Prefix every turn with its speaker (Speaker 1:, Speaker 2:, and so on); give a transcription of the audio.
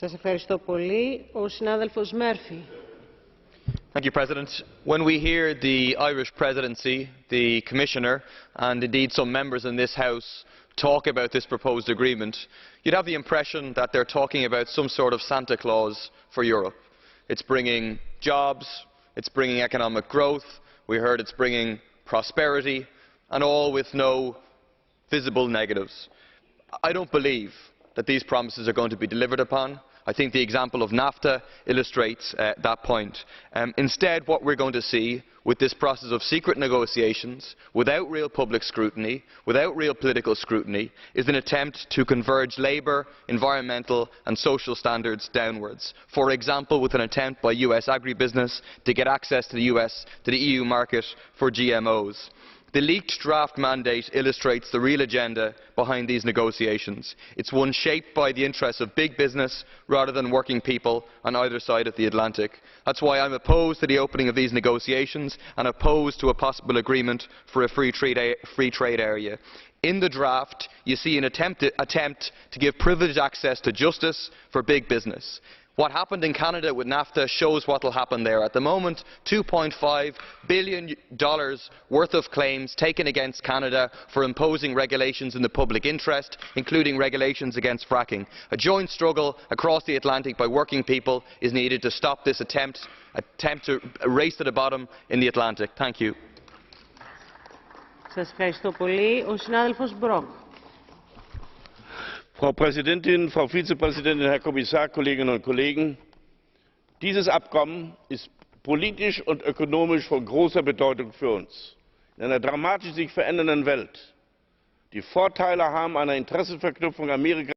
Speaker 1: Σας ευχαριστώ πολύ. Ο συνάδελφος Murphy.
Speaker 2: Thank you, President. When we hear the Irish presidency, the Commissioner, and indeed some members in this House talk about this proposed agreement, you'd have the impression that they're talking about some sort of Santa Claus for Europe. It's bringing jobs, it's bringing economic growth, we heard it's bringing prosperity, and all with no visible negatives. I don't believe that these promises are going to be delivered upon. I think the example of NAFTA illustrates that point. Instead, what we're going to see with this process of secret negotiations, without real public scrutiny, without real political scrutiny, is an attempt to converge labour, environmental and social standards downwards. For example, with an attempt by US agribusiness to get access to the EU market for GMOs. The leaked draft mandate illustrates the real agenda behind these negotiations. It's one shaped by the interests of big business rather than working people on either side of the Atlantic. That's why I'm opposed to the opening of these negotiations and opposed to a possible agreement for a free trade area. In the draft, you see an attempt to give privileged access to justice for big business. What happened in Canada with NAFTA shows what will happen there. At the moment, $2.5 billion worth of claims taken against Canada for imposing regulations in the public interest, including regulations against fracking. A joint struggle across the Atlantic by working people is needed to stop this attempt to race to the bottom in the Atlantic. Thank you.
Speaker 1: Σας ευχαριστώ πολύ. Ο συνάδελφος Brok.
Speaker 3: Frau Präsidentin, Frau Vizepräsidentin, Herr Kommissar, Kolleginnen und Kollegen! Dieses Abkommen ist politisch und ökonomisch von großer Bedeutung für uns. In einer dramatisch sich verändernden Welt. Die Vorteile haben einer Interessenverknüpfung Amerikas